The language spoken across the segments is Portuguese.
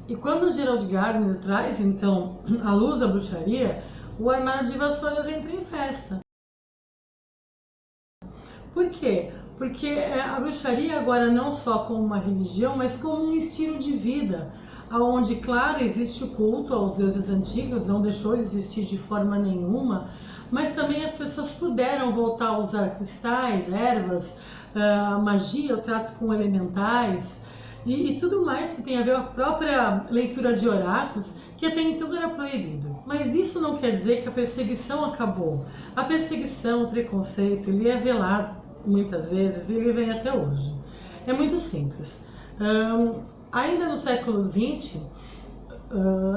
E quando o Gerald Gardner traz, então, à luz da bruxaria, o armário de vassouras entra em festa. Por quê? Porque a bruxaria agora não só como uma religião, mas como um estilo de vida, onde, claro, existe o culto aos deuses antigos, não deixou de existir de forma nenhuma, mas também as pessoas puderam voltar a usar cristais, ervas, magia, o trato com elementais e tudo mais que tem a ver com a própria leitura de oráculos, que até então era proibido. Mas isso não quer dizer que a perseguição acabou. A perseguição, o preconceito, ele é velado muitas vezes e ele vem até hoje. É muito simples. Ainda no século XX,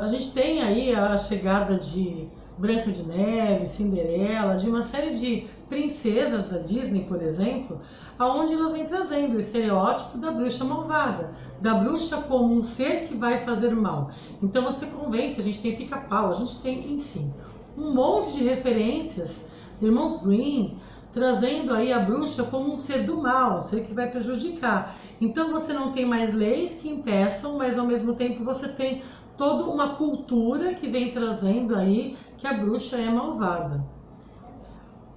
a gente tem aí a chegada de Branca de Neve, Cinderela, de uma série de princesas da Disney, por exemplo, aonde elas vêm trazendo o estereótipo da bruxa malvada, da bruxa como um ser que vai fazer mal. Então você convence, a gente tem Pica-Pau, a gente tem, enfim, um monte de referências, Irmãos Grimm, trazendo aí a bruxa como um ser do mal, um ser que vai prejudicar. Então você não tem mais leis que impeçam, mas ao mesmo tempo você tem toda uma cultura que vem trazendo aí que a bruxa é malvada.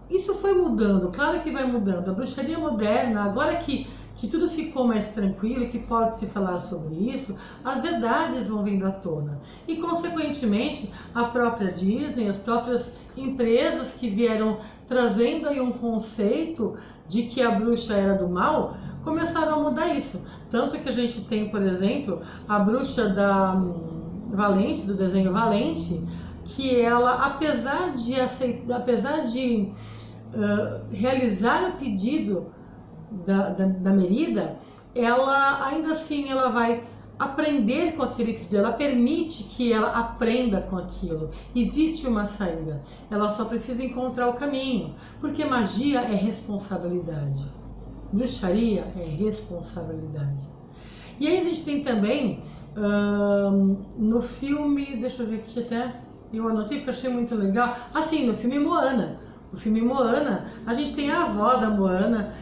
Isso foi mudando, claro que vai mudando. A bruxaria moderna, agora que tudo ficou mais tranquilo e que pode se falar sobre isso, as verdades vão vindo à tona. E, consequentemente, a própria Disney, as próprias empresas que vieram trazendo aí um conceito de que a bruxa era do mal, começaram a mudar isso. Tanto que a gente tem, por exemplo, a bruxa da Valente, do desenho Valente, que ela, apesar de realizar o pedido da Merida, ela ainda assim ela vai aprender com aquele pedido, ela permite que ela aprenda com aquilo. Existe uma saída, ela só precisa encontrar o caminho, porque magia é responsabilidade, bruxaria é responsabilidade. E aí a gente tem também no filme, deixa eu ver aqui até, eu anotei porque eu achei muito legal, assim, no filme Moana. O filme Moana, a gente tem a avó da Moana,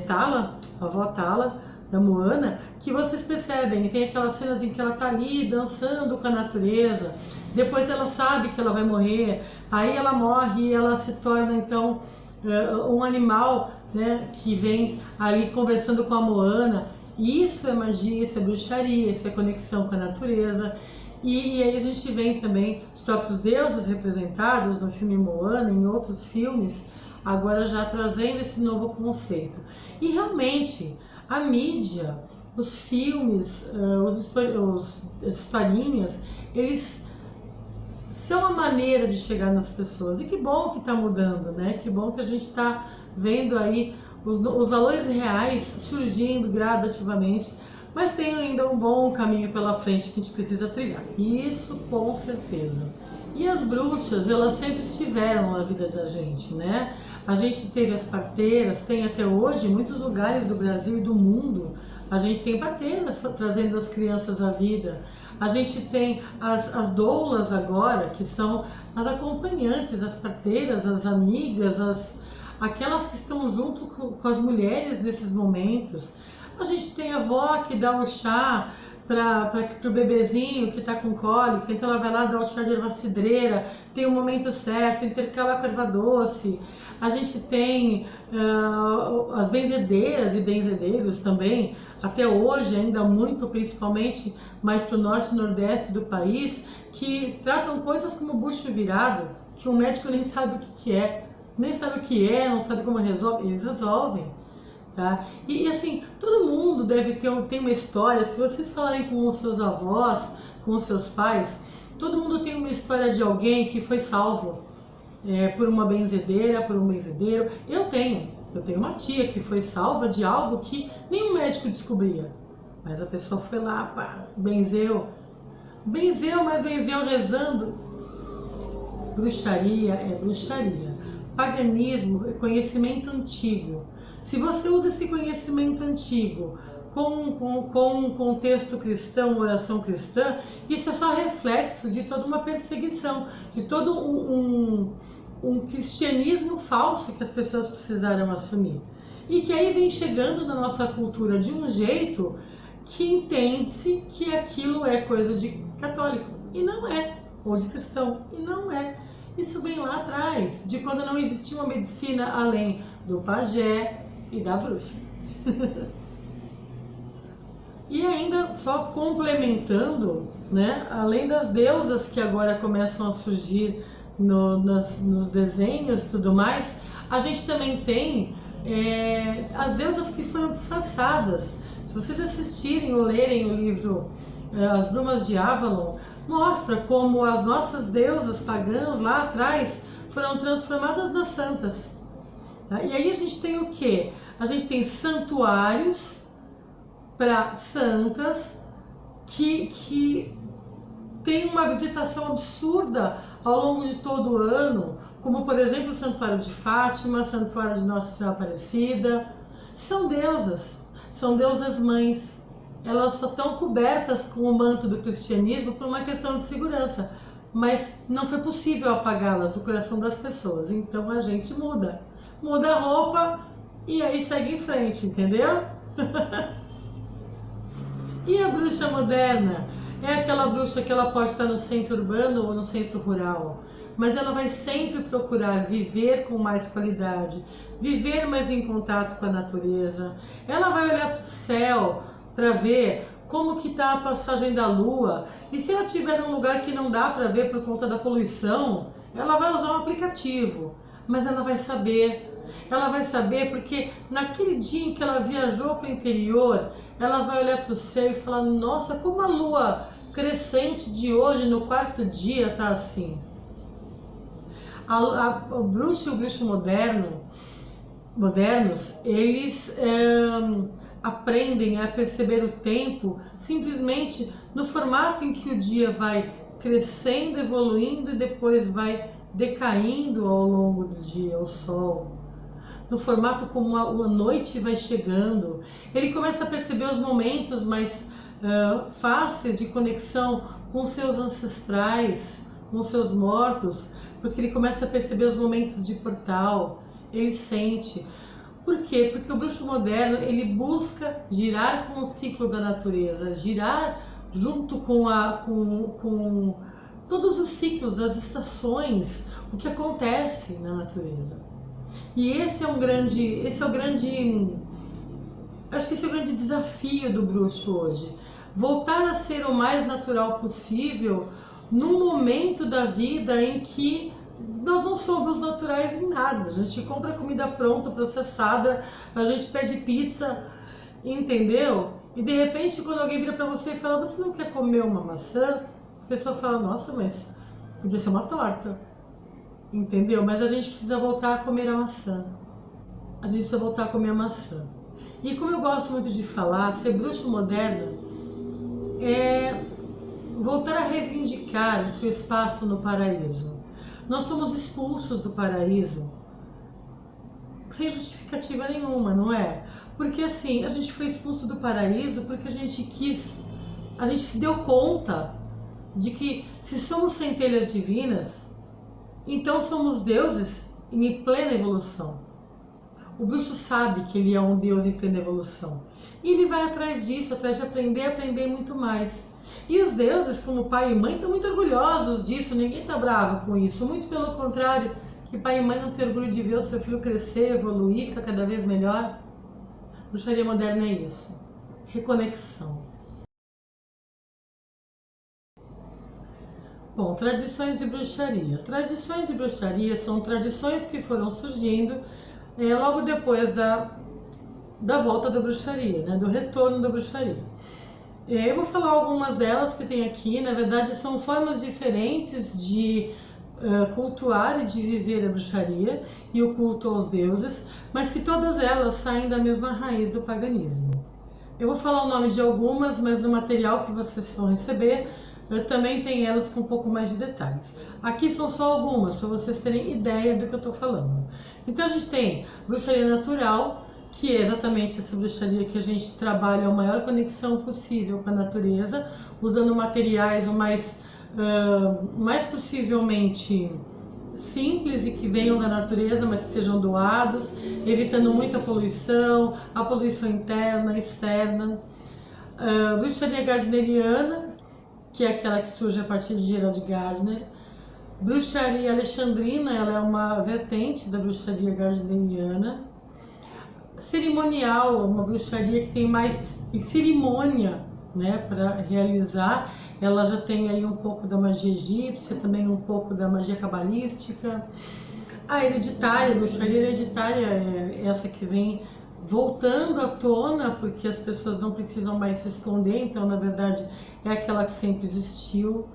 Tala, a avó Tala da Moana, que vocês percebem, tem aquelas cenas em que ela tá ali dançando com a natureza, depois ela sabe que ela vai morrer, aí ela morre e ela se torna então um animal, né, que vem ali conversando com a Moana. Isso é magia, isso é bruxaria, isso é conexão com a natureza. E aí a gente vê também os próprios deuses representados no filme Moana, em outros filmes, agora já trazendo esse novo conceito. E realmente, a mídia, os filmes, as historinhas, eles são a maneira de chegar nas pessoas. E que bom que está mudando, né? Que bom que a gente está vendo aí os valores reais surgindo gradativamente, mas tem ainda um bom caminho pela frente que a gente precisa trilhar. Isso com certeza. E as bruxas, elas sempre estiveram na vida da gente, né? A gente teve as parteiras, tem até hoje, em muitos lugares do Brasil e do mundo, a gente tem parteiras trazendo as crianças à vida. A gente tem as doulas agora, que são as acompanhantes, as parteiras, as amigas, aquelas que estão junto com as mulheres nesses momentos. A gente tem a avó que dá o chá para o bebezinho que está com cólica, então ela vai lá dar o chá de erva cidreira, tem o momento certo, intercala com erva doce. A gente tem as benzedeiras e benzedeiros também, até hoje ainda muito, principalmente mais para o norte e nordeste do país, que tratam coisas como bucho virado, que o médico nem sabe o que é, nem sabe o que é, não sabe como resolve, eles resolvem. Tá? E assim, todo mundo deve ter uma história. Se vocês falarem com os seus avós, com os seus pais, todo mundo tem uma história de alguém que foi salvo por uma benzedeira, por um benzedeiro. Eu tenho uma tia que foi salva de algo que nenhum médico descobria, mas a pessoa foi lá, pá, benzeu, mas benzeu rezando. Bruxaria é bruxaria, paganismo é conhecimento antigo. Se você usa esse conhecimento antigo com um contexto cristão, oração cristã, isso é só reflexo de toda uma perseguição, de todo um cristianismo falso que as pessoas precisaram assumir. E que aí vem chegando na nossa cultura de um jeito que entende-se que aquilo é coisa de católico, e não é, ou de cristão, e não é. Isso vem lá atrás, de quando não existia uma medicina além do pajé e da bruxa. E ainda só complementando, né, além das deusas que agora começam a surgir nos desenhos e tudo mais, a gente também tem as deusas que foram disfarçadas. Se vocês assistirem ou lerem o livro As Brumas de Avalon, mostra como as nossas deusas pagãs lá atrás foram transformadas nas santas. Tá? E aí a gente tem o quê? A gente tem santuários para santas que tem uma visitação absurda ao longo de todo o ano, como por exemplo o Santuário de Fátima, o Santuário de Nossa Senhora Aparecida. São deusas mães. Elas só estão cobertas com o manto do cristianismo por uma questão de segurança, mas não foi possível apagá-las do coração das pessoas. Então a gente muda a roupa e aí segue em frente, entendeu? E a bruxa moderna? É aquela bruxa que ela pode estar no centro urbano ou no centro rural, mas ela vai sempre procurar viver com mais qualidade, viver mais em contato com a natureza. Ela vai olhar para o céu para ver como que está a passagem da lua, e se ela estiver num lugar que não dá para ver por conta da poluição, ela vai usar um aplicativo, mas ela vai saber. Ela vai saber porque naquele dia em que ela viajou para o interior, ela vai olhar para o céu e falar: nossa, como a lua crescente de hoje no quarto dia está assim. O bruxo e o bruxo modernos, eles aprendem a perceber o tempo simplesmente no formato em que o dia vai crescendo, evoluindo e depois vai decaindo ao longo do dia, o sol. No formato como a noite vai chegando, ele começa a perceber os momentos mais fáceis de conexão com seus ancestrais, com seus mortos, porque ele começa a perceber os momentos de portal, ele sente. Por quê? Porque o bruxo moderno, ele busca girar com o ciclo da natureza, girar junto com todos os ciclos, as estações, o que acontece na natureza. E esse é o grande desafio do bruxo hoje. Voltar a ser o mais natural possível num momento da vida em que nós não somos naturais em nada. A gente compra comida pronta, processada, a gente pede pizza, entendeu? E de repente quando alguém vira pra você e fala: você não quer comer uma maçã? A pessoa fala: nossa, mas podia ser uma torta. Entendeu? Mas a gente precisa voltar a comer a maçã. A gente precisa voltar a comer a maçã. E como eu gosto muito de falar, ser bruxo moderno é voltar a reivindicar o seu espaço no paraíso. Nós somos expulsos do paraíso sem justificativa nenhuma, não é? Porque assim, a gente foi expulso do paraíso porque a gente se deu conta de que se somos centelhas divinas, então somos deuses em plena evolução. O bruxo sabe que ele é um deus em plena evolução. E ele vai atrás disso, atrás de aprender muito mais. E os deuses, como pai e mãe, estão muito orgulhosos disso, ninguém está bravo com isso. Muito pelo contrário, que pai e mãe não têm orgulho de ver o seu filho crescer, evoluir, ficar cada vez melhor. Bruxaria moderna é isso. Reconexão. Bom, tradições de bruxaria. Tradições de bruxaria são tradições que foram surgindo logo depois da volta da bruxaria, né, do retorno da bruxaria. Eu vou falar algumas delas que tem aqui. Na verdade, são formas diferentes de cultuar e de viver a bruxaria e o culto aos deuses, mas que todas elas saem da mesma raiz do paganismo. Eu vou falar o nome de algumas, mas no material que vocês vão receber também tem elas com um pouco mais de detalhes. Aqui são só algumas, para vocês terem ideia do que eu estou falando. Então a gente tem bruxaria natural, que é exatamente essa bruxaria que a gente trabalha a maior conexão possível com a natureza, usando materiais o mais possivelmente simples e que venham da natureza, mas que sejam doados, evitando muito a poluição interna, externa. Bruxaria gardneriana, que é aquela que surge a partir de Gerald Gardner. Bruxaria alexandrina, ela é uma vertente da bruxaria gardneriana. Cerimonial, uma bruxaria que tem mais cerimônia, né, para realizar. Ela já tem aí um pouco da magia egípcia, também um pouco da magia cabalística. A hereditária, a bruxaria hereditária é essa que vem voltando à tona, porque as pessoas não precisam mais se esconder, então na verdade é aquela que sempre existiu.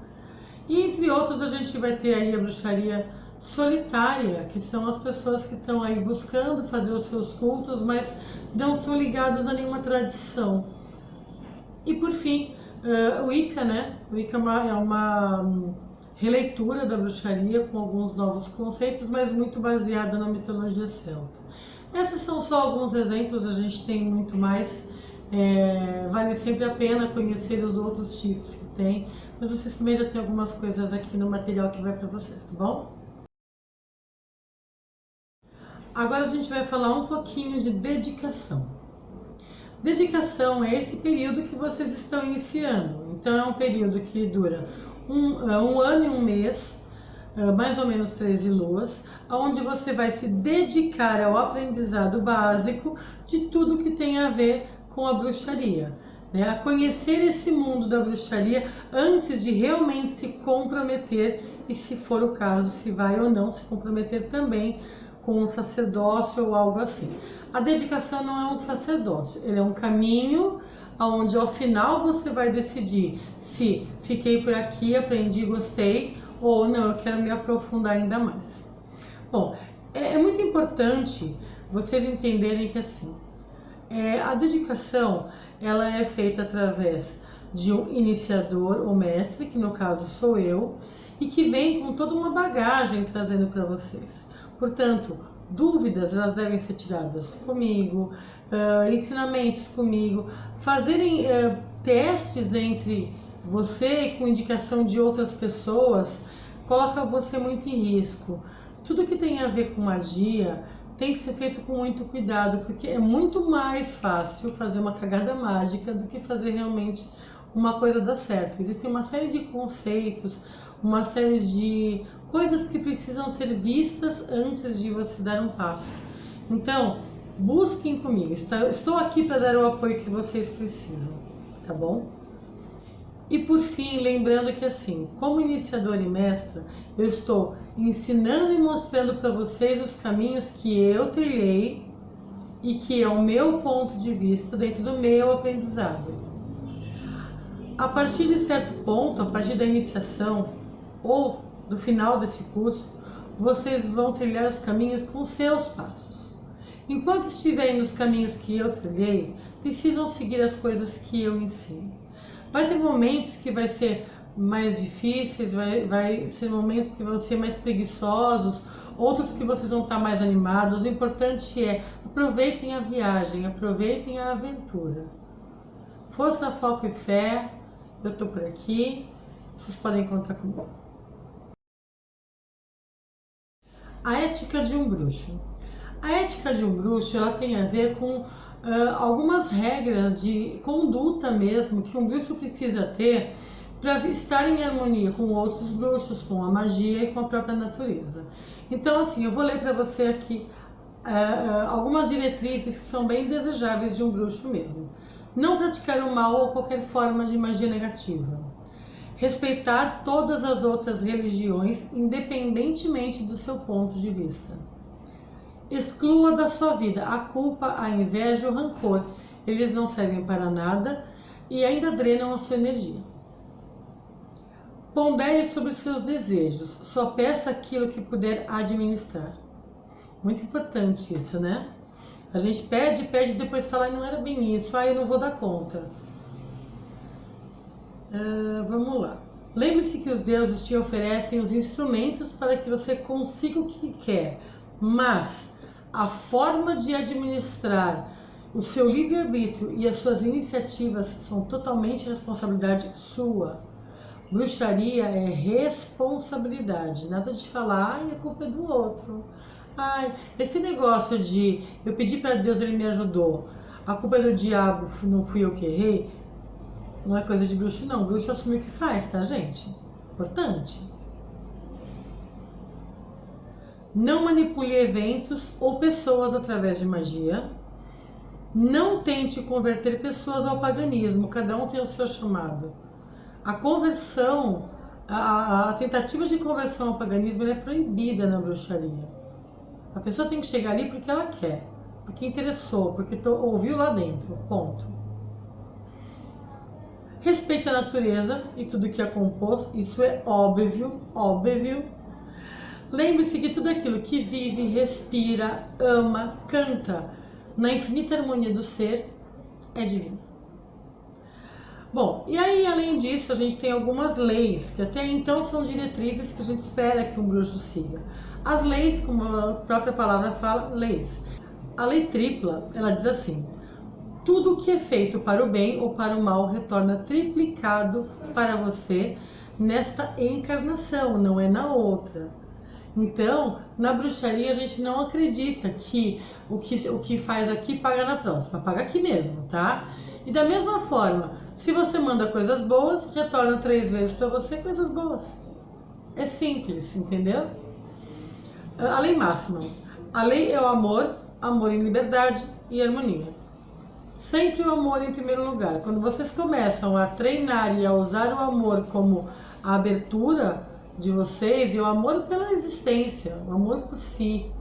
E entre outros a gente vai ter aí a bruxaria solitária, que são as pessoas que estão aí buscando fazer os seus cultos, mas não são ligados a nenhuma tradição. E por fim, o Wicca, né? O Wicca é uma releitura da bruxaria com alguns novos conceitos, mas muito baseada na mitologia celta. Esses são só alguns exemplos, a gente tem muito mais. Vale sempre a pena conhecer os outros tipos que tem, mas vocês também já tem algumas coisas aqui no material que vai para vocês, tá bom? Agora a gente vai falar um pouquinho de dedicação. Dedicação é esse período que vocês estão iniciando. Então é um período que dura um ano e um mês, mais ou menos 13 luas, onde você vai se dedicar ao aprendizado básico de tudo que tem a ver com a bruxaria, né? A conhecer esse mundo da bruxaria antes de realmente se comprometer e, se for o caso, se vai ou não se comprometer também com um sacerdócio ou algo assim. A dedicação não é um sacerdócio, ele é um caminho onde ao final você vai decidir se fiquei por aqui, aprendi, gostei, ou não, eu quero me aprofundar ainda mais. Bom, é muito importante vocês entenderem que assim, a dedicação ela é feita através de um iniciador ou mestre, que no caso sou eu, e que vem com toda uma bagagem trazendo para vocês. Portanto, dúvidas elas devem ser tiradas comigo, ensinamentos comigo, fazerem testes entre você com indicação de outras pessoas, coloca você muito em risco. Tudo que tem a ver com magia tem que ser feito com muito cuidado, porque é muito mais fácil fazer uma cagada mágica do que fazer realmente uma coisa dar certo. Existem uma série de conceitos, uma série de coisas que precisam ser vistas antes de você dar um passo. Então, busquem comigo. Estou aqui para dar o apoio que vocês precisam, tá bom? E por fim, lembrando que assim, como iniciadora e mestra, eu estou ensinando e mostrando para vocês os caminhos que eu trilhei e que é o meu ponto de vista dentro do meu aprendizado. A partir de certo ponto, a partir da iniciação ou do final desse curso, vocês vão trilhar os caminhos com seus passos. Enquanto estiverem nos caminhos que eu trilhei, precisam seguir as coisas que eu ensino. Vai ter momentos que vai ser mais difíceis, vai ser momentos que vão ser mais preguiçosos, outros que vocês vão estar mais animados. O importante é aproveitem a viagem, aproveitem a aventura. Força, foco e fé, eu estou por aqui, vocês podem contar comigo. A ética de um bruxo. A ética de um bruxo ela tem a ver com algumas regras de conduta mesmo que um bruxo precisa ter para estar em harmonia com outros bruxos, com a magia e com a própria natureza. Então assim, eu vou ler para você aqui algumas diretrizes que são bem desejáveis de um bruxo mesmo. Não praticar o mal ou qualquer forma de magia negativa. Respeitar todas as outras religiões, independentemente do seu ponto de vista. Exclua da sua vida a culpa, a inveja e o rancor. Eles não servem para nada e ainda drenam a sua energia. Pondere sobre os seus desejos. Só peça aquilo que puder administrar. Muito importante isso, né? A gente pede e depois fala, não era bem isso, eu não vou dar conta. Vamos lá. Lembre-se que os deuses te oferecem os instrumentos para que você consiga o que quer, mas a forma de administrar o seu livre-arbítrio e as suas iniciativas são totalmente responsabilidade sua. Bruxaria é responsabilidade, nada de falar, a culpa é do outro. Esse negócio de eu pedi para Deus, ele me ajudou, a culpa é do diabo, não fui eu que errei. Não é coisa de bruxo, não. Bruxo assume o que faz, tá, gente? Importante. Não manipule eventos ou pessoas através de magia. Não tente converter pessoas ao paganismo. Cada um tem o seu chamado. A conversão, a tentativa de conversão ao paganismo é proibida na bruxaria. A pessoa tem que chegar ali porque ela quer, porque interessou, porque ouviu lá dentro. Ponto. Respeite a natureza e tudo que a compôs. Isso é óbvio, óbvio. Lembre-se que tudo aquilo que vive, respira, ama, canta na infinita harmonia do ser é divino. Bom, e aí além disso a gente tem algumas leis que até então são diretrizes que a gente espera que um bruxo siga. As leis, como a própria palavra fala, leis. A lei tripla, ela diz assim: tudo que é feito para o bem ou para o mal retorna triplicado para você nesta encarnação, não é na outra. Então, na bruxaria a gente não acredita que o que faz aqui paga na próxima, paga aqui mesmo, tá? E da mesma forma, se você manda coisas boas, retorna 3 vezes para você coisas boas. É simples, entendeu? A lei máxima. A lei é o amor, amor em liberdade e harmonia. Sempre o amor em primeiro lugar. Quando vocês começam a treinar e a usar o amor como a abertura de vocês e o amor pela existência, o amor por si,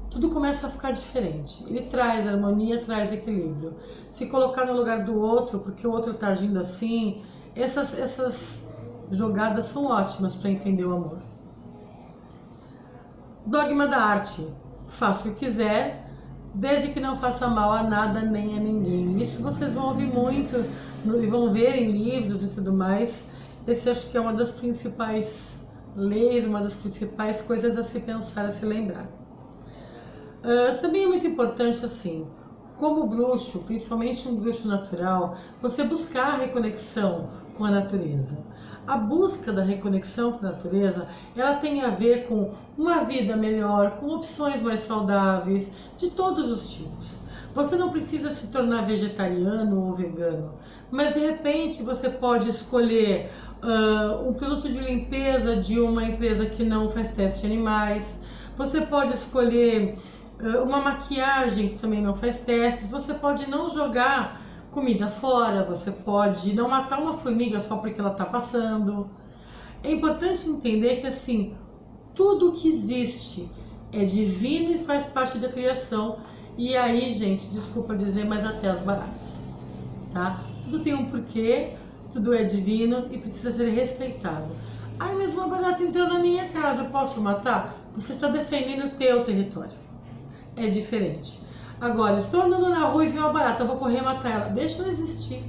tudo começa a ficar diferente. Ele traz harmonia, traz equilíbrio. Se colocar no lugar do outro, porque o outro está agindo assim, essas jogadas são ótimas para entender o amor. Dogma da arte. Faça o que quiser, desde que não faça mal a nada nem a ninguém. Isso vocês vão ouvir muito e vão ver em livros e tudo mais. Esse acho que é uma das principais leis, uma das principais coisas a se pensar, a se lembrar. Também é muito importante, assim, como bruxo, principalmente um bruxo natural, você buscar a reconexão com a natureza. A busca da reconexão com a natureza, ela tem a ver com uma vida melhor, com opções mais saudáveis, de todos os tipos. Você não precisa se tornar vegetariano ou vegano, mas de repente você pode escolher um produto de limpeza de uma empresa que não faz teste em animais. Você pode escolher uma maquiagem que também não faz testes. Você pode não jogar comida fora. Você pode não matar uma formiga só porque ela está passando. É importante entender que assim, tudo que existe é divino e faz parte da criação. E aí, gente, desculpa dizer, mas até as baratas, tá? Tudo tem um porquê. Tudo é divino e precisa ser respeitado. Ai, mas uma barata entrou na minha casa, eu posso matar? Você está defendendo o teu território. É diferente. Agora, estou andando na rua e vi uma barata, eu vou correr e matar ela. Deixa ela existir.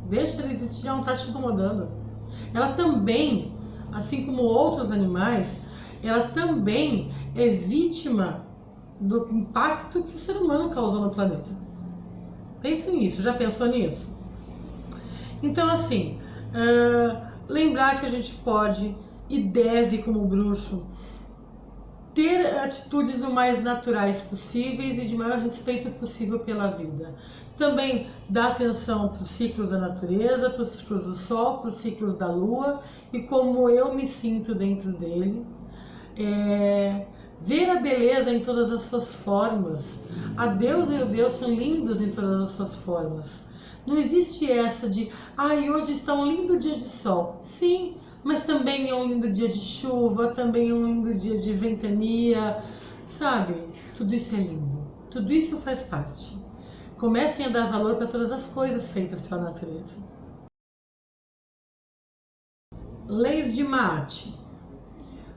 Deixa ela existir, ela não está te incomodando. Ela também, assim como outros animais, ela também é vítima do impacto que o ser humano causou no planeta. Pense nisso, já pensou nisso? Então, assim, lembrar que a gente pode e deve, como bruxo, ter atitudes o mais naturais possíveis e de maior respeito possível pela vida. Também dar atenção para os ciclos da natureza, para os ciclos do sol, para os ciclos da lua e como eu me sinto dentro dele. Ver a beleza em todas as suas formas. A deusa e o Deus são lindos em todas as suas formas. Não existe essa de, hoje está um lindo dia de sol. Sim, mas também é um lindo dia de chuva, também é um lindo dia de ventania, sabe? Tudo isso é lindo, tudo isso faz parte. Comecem a dar valor para todas as coisas feitas pela natureza. Leis de Maat.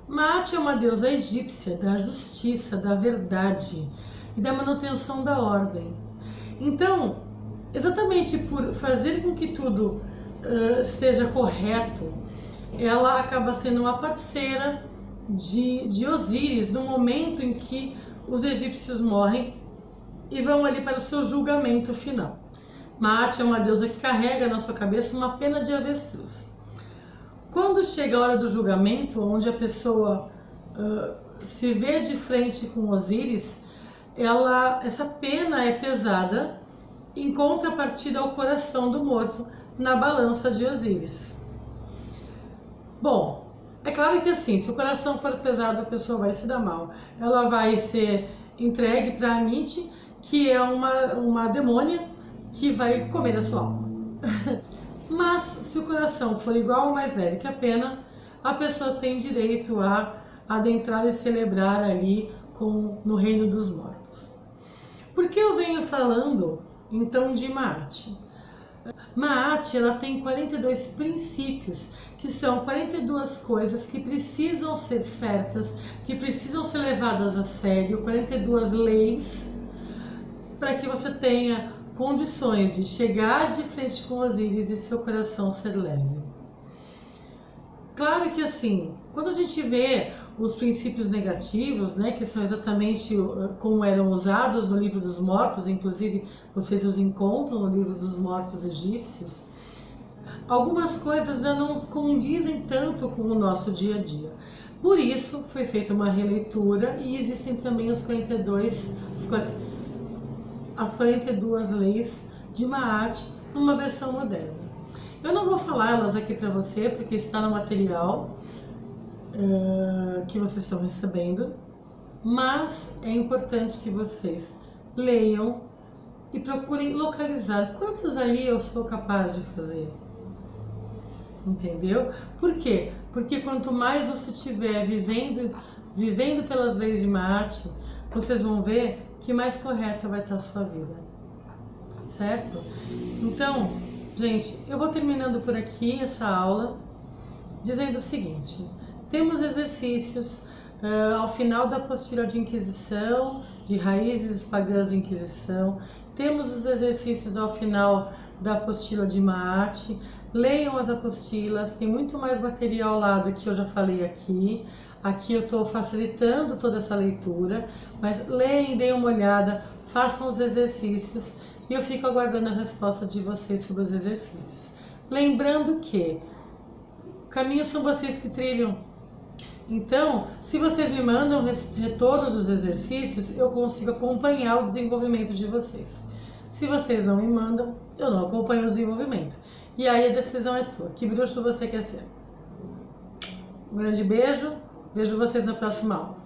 Maat é uma deusa egípcia da justiça, da verdade e da manutenção da ordem. Então, exatamente por fazer com que tudo esteja correto, ela acaba sendo uma parceira de Osíris no momento em que os egípcios morrem e vão ali para o seu julgamento final. Maat é uma deusa que carrega na sua cabeça uma pena de avestruz. Quando chega a hora do julgamento, onde a pessoa se vê de frente com Osíris, essa pena é pesada, em contrapartida ao coração do morto, na balança de Osíris. Bom, é claro que assim, se o coração for pesado, a pessoa vai se dar mal. Ela vai ser entregue para Amite, que é uma demônia que vai comer a sua alma. Mas se o coração for igual ou mais leve que a pena, a pessoa tem direito a adentrar e celebrar ali no reino dos mortos. Por que eu venho falando então de Maat? Maat, ela tem 42 princípios, que são 42 coisas que precisam ser certas, que precisam ser levadas a sério, 42 leis, para que você tenha condições de chegar de frente com Osíris e seu coração ser leve. Claro que assim, quando a gente vê os princípios negativos, né, que são exatamente como eram usados no livro dos mortos, inclusive vocês os encontram no livro dos mortos egípcios, algumas coisas já não condizem tanto com o nosso dia a dia. Por isso foi feita uma releitura e existem também as 42 leis de Maat numa versão moderna. Eu não vou falar elas aqui para você porque está no material que vocês estão recebendo, mas é importante que vocês leiam e procurem localizar quantos ali eu sou capaz de fazer. Entendeu? Por quê? Porque quanto mais você estiver vivendo pelas leis de Maat, vocês vão ver que mais correta vai estar a sua vida. Certo? Então, gente, eu vou terminando por aqui essa aula dizendo o seguinte: temos exercícios ao final da apostila de Inquisição, de Raízes Pagãs da Inquisição, temos os exercícios ao final da apostila de Maat. Leiam as apostilas, tem muito mais material lá do que eu já falei aqui. Aqui eu estou facilitando toda essa leitura, mas leem, deem uma olhada, façam os exercícios e eu fico aguardando a resposta de vocês sobre os exercícios. Lembrando que caminhos são vocês que trilham. Então, se vocês me mandam retorno dos exercícios, eu consigo acompanhar o desenvolvimento de vocês. Se vocês não me mandam, eu não acompanho o desenvolvimento. E aí a decisão é tua. Que bruxo você quer ser? Um grande beijo. Vejo vocês na próxima aula.